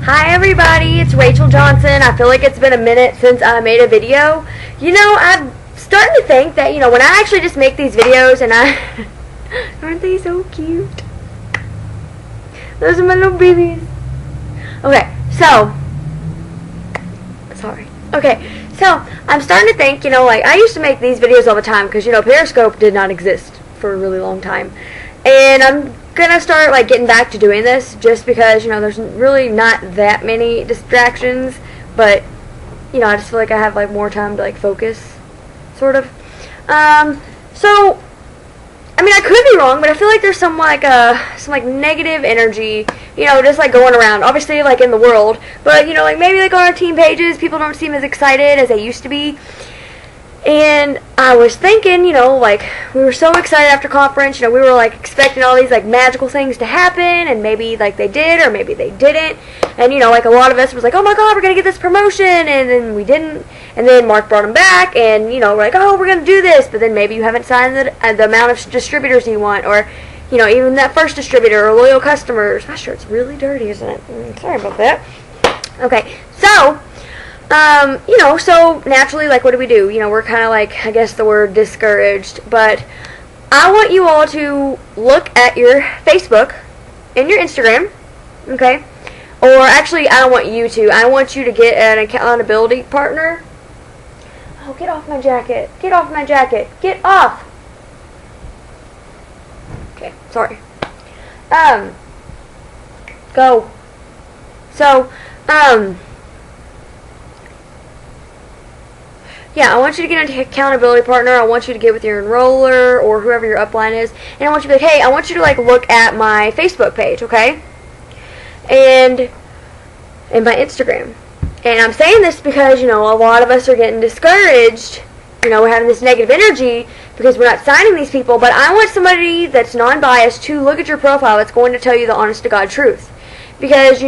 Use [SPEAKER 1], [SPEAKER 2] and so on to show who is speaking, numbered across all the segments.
[SPEAKER 1] Hi everybody, it's Rachel Johnson. I feel like it's been a minute since I made a video. I'm starting to think that, when I actually just make these videos and aren't they so cute? Those are my little babies. Okay, so I'm starting to think, I used to make these videos all the time because, Periscope did not exist for a really long time. And I'm gonna start getting back to doing this just because there's really not that many distractions, but I just feel like I have more time to focus, sort of. So I could be wrong, but I feel like there's some negative energy, just going around, obviously in the world, but maybe on our team pages people don't seem as excited as they used to be. And I was thinking, we were so excited after conference, we were expecting all these magical things to happen, and maybe they did or maybe they didn't. And a lot of us was oh my god, we're going to get this promotion, and then we didn't. And then Mark brought him back, and we're oh, we're going to do this, but then maybe you haven't signed the amount of distributors you want, or even that first distributor or loyal customers. My shirt's really dirty, isn't it? Sorry about that. Okay, so so naturally, what do we do? We're kind of I guess the word discouraged, but I want you all to look at your Facebook and your Instagram, okay? Or actually, I don't want you to. I want you to get an accountability partner. Oh, get off my jacket. Get off my jacket. Get off. Okay, sorry. Go. So, yeah, I want you to get an accountability partner. I want you to get with your enroller or whoever your upline is, and I want you to be hey, I want you to look at my Facebook page, okay? And my Instagram. And I'm saying this because, a lot of us are getting discouraged, we're having this negative energy because we're not signing these people, but I want somebody that's non-biased to look at your profile that's going to tell you the honest to God truth. Because,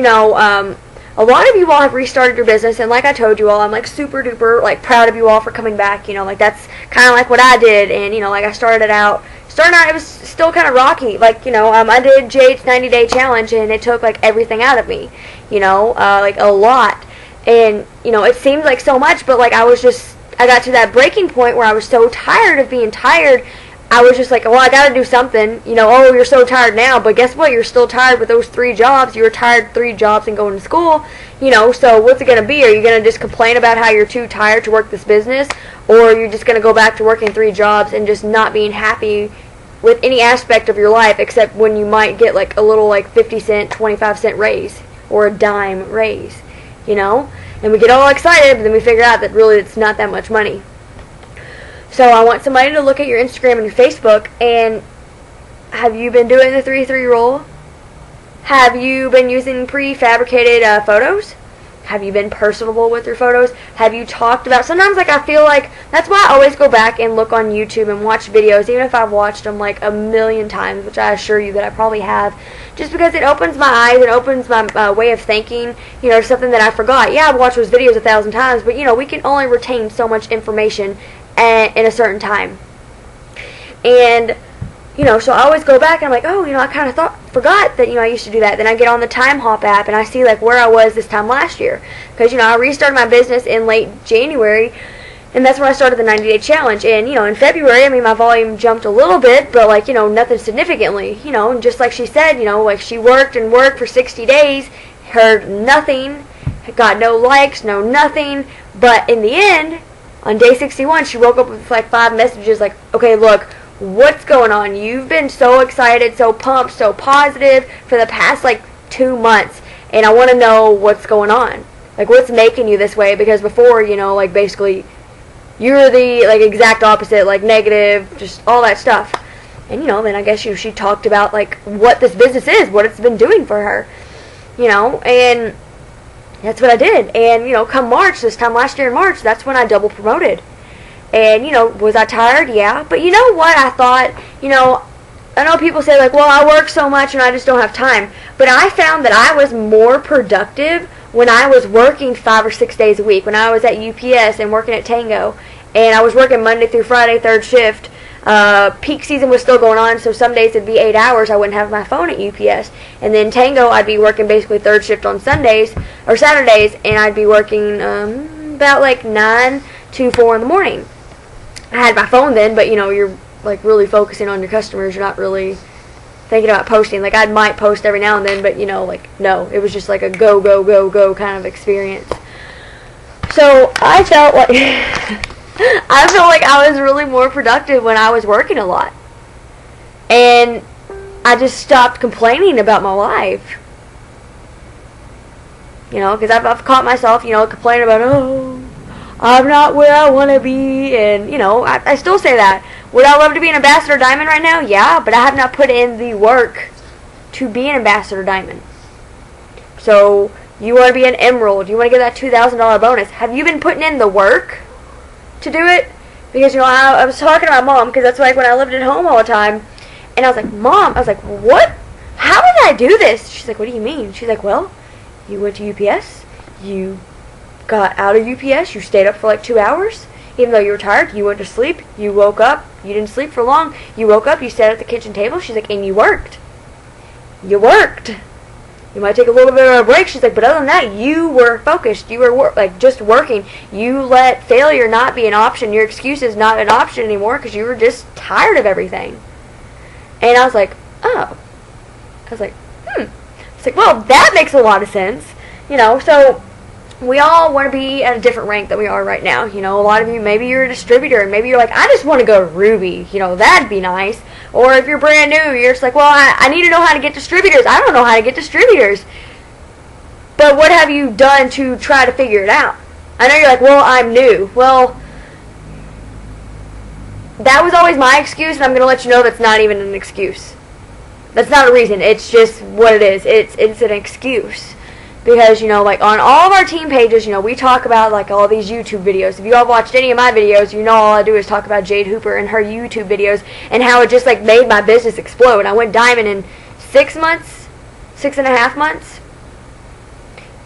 [SPEAKER 1] a lot of you all have restarted your business, and like I told you all, I'm super duper proud of you all for coming back. That's kind of what I did, and I started out it was still kind of rocky. I did Jade's 90-day challenge, and it took everything out of me, a lot, and it seemed like so much, but I got to that breaking point where I was so tired of being tired. I was just well, I gotta do something. Oh, you're so tired now, but guess what? You're still tired with those 3 jobs. You were tired 3 jobs and going to school. So what's it gonna be? Are you gonna just complain about how you're too tired to work this business, or are you just gonna go back to working 3 jobs and just not being happy with any aspect of your life except when you might get a little 50-cent, 25-cent raise or a dime raise, And we get all excited, but then we figure out that really it's not that much money. So I want somebody to look at your Instagram and your Facebook, and have you been doing the 3-3 rule? Have you been using prefabricated photos? Have you been personable with your photos? Have you talked about, sometimes I feel that's why I always go back and look on YouTube and watch videos, even if I've watched them a million times, which I assure you that I probably have, just because it opens my eyes, it opens my way of thinking, something that I forgot. Yeah, I've watched those videos 1,000 times, but we can only retain so much information in a certain time. And so I always go back and I'm oh, I kind of forgot that I used to do that. Then I get on the Time Hop app and I see where I was this time last year, because I restarted my business in late January, and that's when I started the 90-day challenge. And in February, my volume jumped a little bit, but nothing significantly. And just like she said, she worked and worked for 60 days, heard nothing, got no likes, no nothing, but in the end, on day 61, she woke up with 5 messages okay, look, what's going on? You've been so excited, so pumped, so positive for the past 2 months, and I want to know what's going on. What's making you this way? Because before, basically, you're the exact opposite, negative, just all that stuff. And then I guess she talked about what this business is, what it's been doing for her, and that's what I did. And come March, this time last year in March, that's when I double promoted. And, was I tired? Yeah. But you know what? I thought, I know people say, well, I work so much and I just don't have time. But I found that I was more productive when I was working 5 or 6 days a week. When I was at UPS and working at Tango. And I was working Monday through Friday, 3rd shift. Peak season was still going on, so some days it'd be 8 hours. I wouldn't have my phone at UPS. And then Tango, I'd be working basically third shift on Sundays or Saturdays, and I'd be working about like 9 to 4 in the morning. I had my phone then, but you're like really focusing on your customers. You're not really thinking about posting. Like I might post every now and then, but like no, it was just like a go go go go kind of experience. So I felt like I was really more productive when I was working a lot, and I just stopped complaining about my life. Because I've caught myself complaining about, oh, I'm not where I want to be, and I still say that. Would I love to be an Ambassador Diamond right now? Yeah, but I have not put in the work to be an Ambassador Diamond. So you want to be an Emerald, you want to get that $2,000 bonus. Have you been putting in the work to do it? Because I was talking to my mom, because that's like when I lived at home all the time, and I was like, Mom, what? How did I do this? She's like, what do you mean? She's like, well, you went to UPS, you got out of UPS, you stayed up for like 2 hours, even though you were tired, you went to sleep, you woke up, you didn't sleep for long, you woke up, you sat at the kitchen table. She's like, and you worked. You worked. You might take a little bit of a break. She's like, but other than that, you were focused. You were just working. You let failure not be an option. Your excuse is not an option anymore because you were just tired of everything. And I was like, oh. I was like, It's like, well, that makes a lot of sense. So we all want to be at a different rank than we are right now. A lot of you, maybe you're a distributor, and maybe you're like, I just want to go to Ruby. That'd be nice. Or if you're brand new, you're just like, well, I need to know how to get distributors. I don't know how to get distributors. But what have you done to try to figure it out? I know you're like, well, I'm new. Well, that was always my excuse, and I'm going to let you know that's not even an excuse. That's not a reason. It's just what it is. It's an excuse. Because, like on all of our team pages, we talk about like all these YouTube videos. If you all watched any of my videos, all I do is talk about Jade Hooper and her YouTube videos and how it just like made my business explode. I went diamond in 6 months, 6.5 months,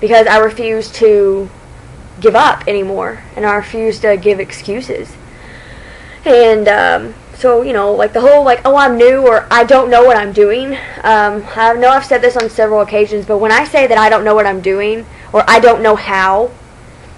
[SPEAKER 1] because I refused to give up anymore, and I refused to give excuses. And so, like the whole, like, oh, I'm new, or I don't know what I'm doing. I know I've said this on several occasions, but when I say that I don't know what I'm doing, or I don't know how,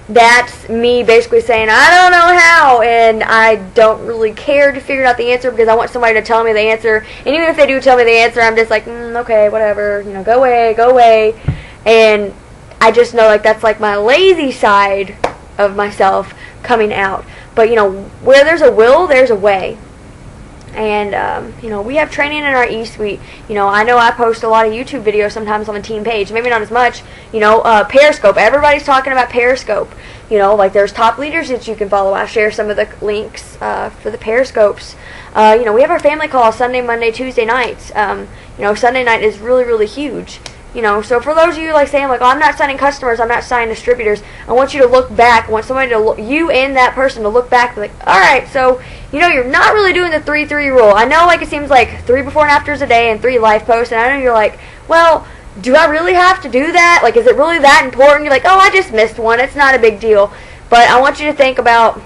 [SPEAKER 1] that's me basically saying, I don't know how, and I don't really care to figure out the answer because I want somebody to tell me the answer. And even if they do tell me the answer, I'm just like, okay, whatever, go away. And I just know, like, that's like my lazy side of myself coming out. But, where there's a will, there's a way. And, we have training in our E-Suite. I know I post a lot of YouTube videos sometimes on the team page. Maybe not as much. Periscope. Everybody's talking about Periscope. Like there's top leaders that you can follow. I share some of the links for the Periscopes. We have our family call Sunday, Monday, Tuesday nights. Sunday night is really, really huge. So for those of you like saying like, oh, I'm not signing customers, I'm not signing distributors, I want you to look back. I want somebody to look, you and that person to look back and be like, all right, so you're not really doing the 3-3 rule. I know like it seems like 3 before and afters a day and 3 life posts, and I know you're like, well, do I really have to do that? Like, is it really that important? You're like, oh, I just missed one. It's not a big deal. But I want you to think about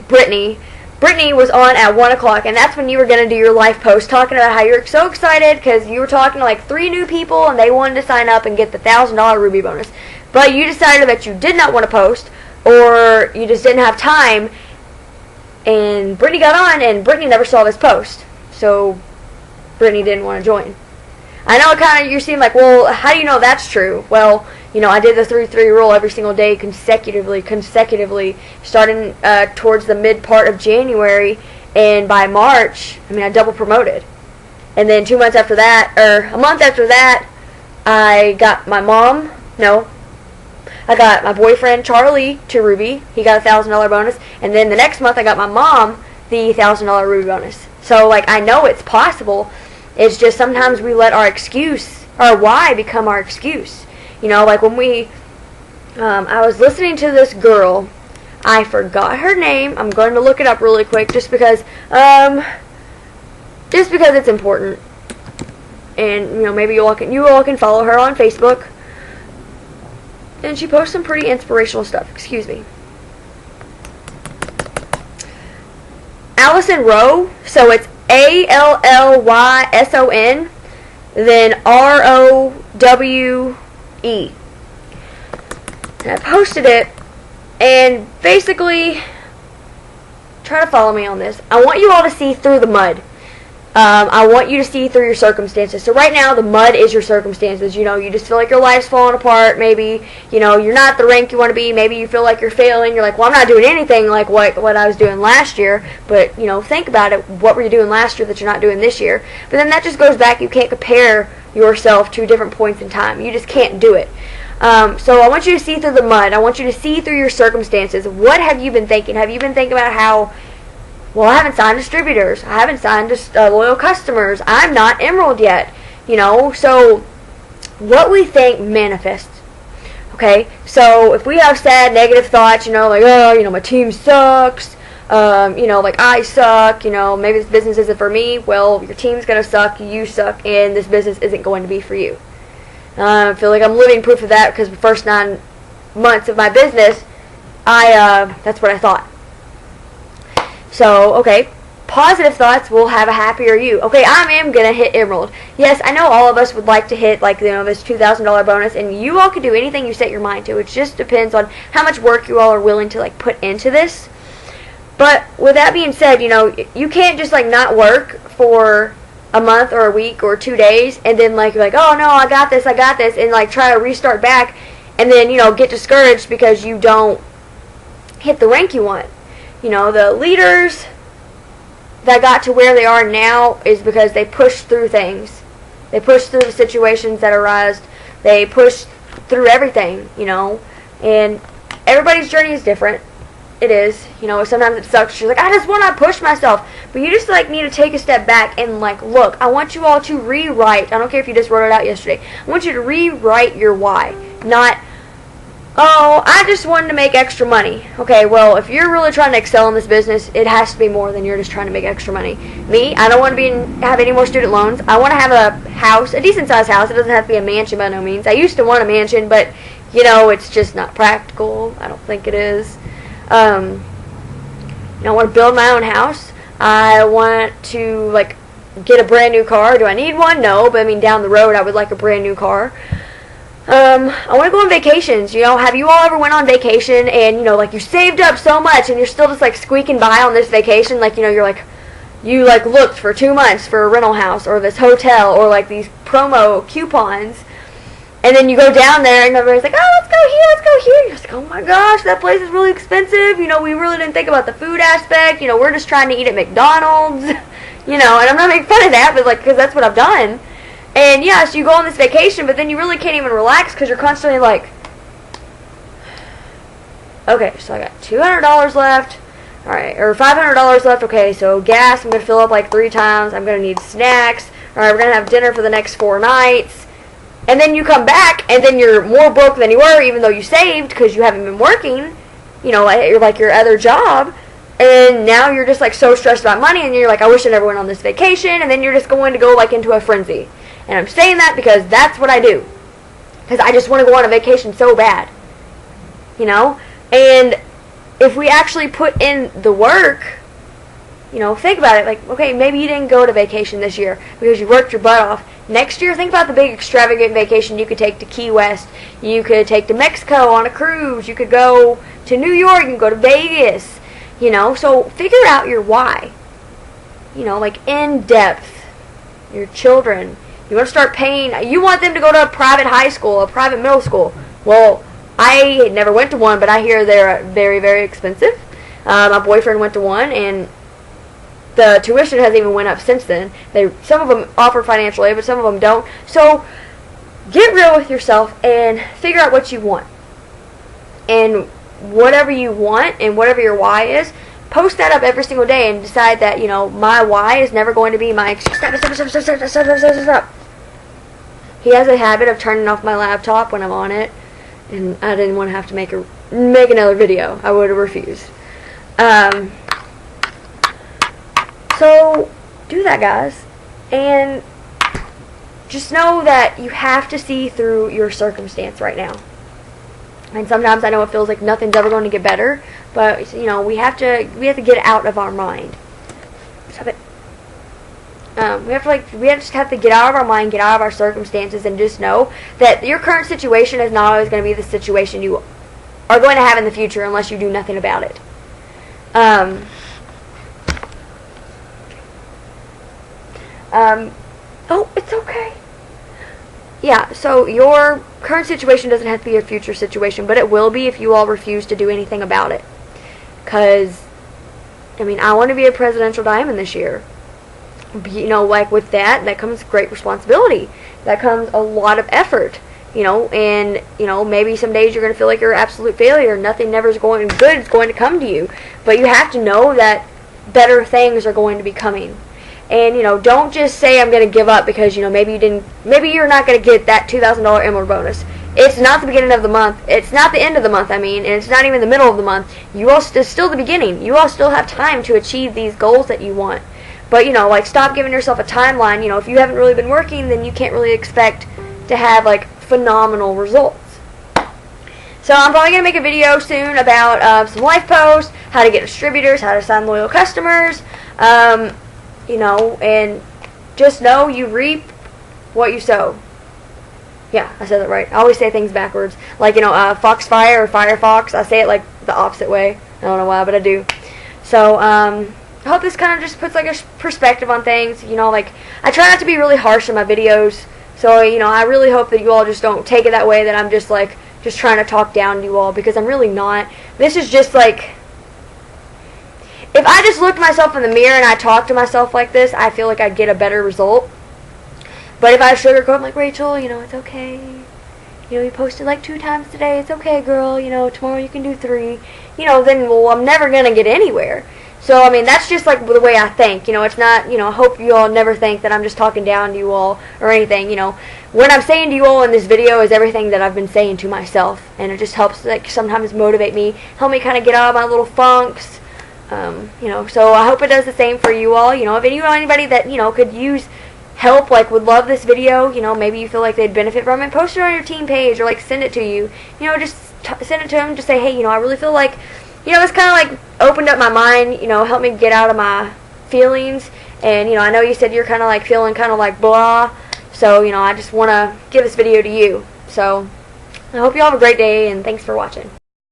[SPEAKER 1] Brittany. Brittany was on at 1 o'clock, and that's when you were going to do your life post talking about how you're so excited because you were talking to like 3 new people and they wanted to sign up and get the $1,000 Ruby bonus. But you decided that you did not want to post, or you just didn't have time, and Brittany got on, and Brittany never saw this post. So Brittany didn't want to join. I know it kind of, you seem like, well, how do you know that's true? Well, I did the 3-3 rule every single day consecutively, starting towards the mid part of January, and by March, I double promoted. And then 2 months after that, or a month after that, I got my mom, I got my boyfriend, Charlie, to Ruby. He got a $1,000 bonus. And then the next month, I got my mom the $1,000 Ruby bonus. So, like, I know it's possible. It's just sometimes we let our excuse, our why, become our excuse. Like when I was listening to this girl, I forgot her name. I'm going to look it up really quick just because it's important. And, maybe you all can follow her on Facebook. And she posts some pretty inspirational stuff. Excuse me. Allison Rowe, so it's ALLYSON, then ROWE. And I posted it, and basically, try to follow me on this. I want you all to see through the mud. I want you to see through your circumstances. So right now, the mud is your circumstances. You know, you just feel like your life's falling apart. Maybe, you know, you're not the rank you want to be. Maybe you feel like you're failing. You're like, well, I'm not doing anything like what I was doing last year. But, you know, think about it. What were you doing last year that you're not doing this year? But then that just goes back. You can't compare yourself to different points in time. You just can't do it. So I want you to see through the mud. I want you to see through your circumstances. What have you been thinking? Have you been thinking about how, well, I haven't signed distributors. I haven't signed loyal customers. I'm not Emerald yet. You know, so what we think manifests. Okay, so if we have sad, negative thoughts, you know, like, oh, you know, my team sucks. You know, like, I suck. You know, maybe this business isn't for me. Well, your team's going to suck. You suck. And this business isn't going to be for you. I feel like I'm living proof of that because the first 9 months of my business, that's what I thought. So, okay, positive thoughts will have a happier you. Okay, I am going to hit Emerald. Yes, I know all of us would like to hit, like, you know, this $2,000 bonus, and you all can do anything you set your mind to. It just depends on how much work you all are willing to, like, put into this. But with that being said, you know, you can't just, like, not work for a month or a week or 2 days, and then, like, you're like, oh, no, I got this, and, like, try to restart back, and then, you know, get discouraged because you don't hit the rank you want. You know, the leaders that got to where they are now is because they pushed through things. They pushed through the situations that arised. They pushed through everything, you know. And everybody's journey is different. It is. You know, sometimes it sucks. You're like, I just want to push myself. But you just, like, need to take a step back and, like, look, I want you all to rewrite. I don't care if you just wrote it out yesterday. I want you to rewrite your why. Not, oh, I just wanted to make extra money. Okay, well, if you're really trying to excel in this business, it has to be more than you're just trying to make extra money. Me, I don't want to have any more student loans. I want to have a house, a decent-sized house. It doesn't have to be a mansion by no means. I used to want a mansion, but, you know, it's just not practical. I don't think it is. I want to build my own house. I want to, like, get a brand new car. Do I need one? No, but, I mean, down the road, I would like a brand new car. I want to go on vacations. You know, have you all ever went on vacation and, you know, like, you saved up so much and you're still just, like, squeaking by on this vacation? Like, you know, you looked for 2 months for a rental house or this hotel or, like, these promo coupons. And then you go down there and everybody's like, oh, let's go here. You're just like, oh my gosh, that place is really expensive. You know, we really didn't think about the food aspect. You know, we're just trying to eat at McDonald's. You know, and I'm not making fun of that, but, like, because that's what I've done. And, yeah, so you go on this vacation, but then you really can't even relax because you're constantly like, okay, so I got $200 left, all right, or $500 left, okay, so gas, I'm going to fill up like 3 times, I'm going to need snacks, all right, we're going to have dinner for the next 4 nights, and then you come back, and then you're more broke than you were, even though you saved because you haven't been working, you know, like your other job. And now you're just, like, so stressed about money, and you're like, I wish I never went on this vacation, and then you're just going to go, like, into a frenzy. And I'm saying that because that's what I do. Because I just want to go on a vacation so bad. You know? And if we actually put in the work, you know, think about it. Like, okay, maybe you didn't go to vacation this year because you worked your butt off. Next year, think about the big extravagant vacation you could take to Key West. You could take to Mexico on a cruise. You could go to New York. You could go to Vegas. You know, so figure out your why. You know, like, in depth. Your children. You want to start paying, you want them to go to a private high school, a private middle school. Well, I never went to one, but I hear they're very, very expensive. My boyfriend went to one, and the tuition hasn't even went up since then. Some of them offer financial aid, but some of them don't. So, get real with yourself and figure out what you want. And whatever you want and whatever your why is, post that up every single day and decide that, you know, my why is never going to be my stop. He has a habit of turning off my laptop when I'm on it, and I didn't want to have to make another video. I would have refused. So do that, guys, and just know that you have to see through your circumstance right now. And sometimes I know it feels like nothing's ever going to get better, but, you know, we have to get it out of our mind. Stop it. We just have to get out of our mind, get out of our circumstances, and just know that your current situation is not always going to be the situation you are going to have in the future unless you do nothing about it. Oh, it's okay. Yeah, so your current situation doesn't have to be your future situation, but it will be if you all refuse to do anything about it. Because, I mean, I want to be a presidential diamond this year. You know, like with that comes great responsibility. That comes a lot of effort. You know, and, you know, maybe some days you're going to feel like you're an absolute failure. Nothing never is going good is going to come to you. But you have to know that better things are going to be coming. And, you know, don't just say I'm going to give up because, you know, maybe you're not going to get that $2,000 Emerald bonus. It's not the beginning of the month. It's not the end of the month, I mean, and it's not even the middle of the month. It's still the beginning. You all still have time to achieve these goals that you want. But, you know, like, stop giving yourself a timeline. You know, if you haven't really been working, then you can't really expect to have, like, phenomenal results. So I'm probably going to make a video soon about some life posts, how to get distributors, how to sign loyal customers, you know, and just know you reap what you sow. Yeah, I said that right. I always say things backwards. Like, you know, Foxfire or Firefox, I say it like the opposite way. I don't know why, but I do. So, I hope this kind of just puts like a perspective on things. You know, like, I try not to be really harsh in my videos. So, you know, I really hope that you all just don't take it that way, that I'm just like, just trying to talk down to you all, because I'm really not. This is just like, if I just looked myself in the mirror and I talked to myself like this, I feel like I'd get a better result. But if I sugarcoat, I'm like, Rachel, you know, it's okay. You know, you posted like 2 times today. It's okay, girl. You know, tomorrow you can do 3. You know, then, well, I'm never going to get anywhere. So, I mean, that's just like the way I think. You know, it's not, you know, I hope you all never think that I'm just talking down to you all or anything. You know, what I'm saying to you all in this video is everything that I've been saying to myself. And it just helps, like, sometimes motivate me, help me kind of get out of my little funks. You know, so I hope it does the same for you all. You know, if anybody that, you know, could use help, like, would love this video, you know, maybe you feel like they'd benefit from it, post it on your team page or, like, send it to you. You know, just send it to them. Just say, hey, you know, I really feel like, you know, it's kind of like opened up my mind, you know, helped me get out of my feelings. And, you know, I know you said you're kind of like feeling kind of like blah. So, you know, I just want to give this video to you. So, I hope you all have a great day, and thanks for watching.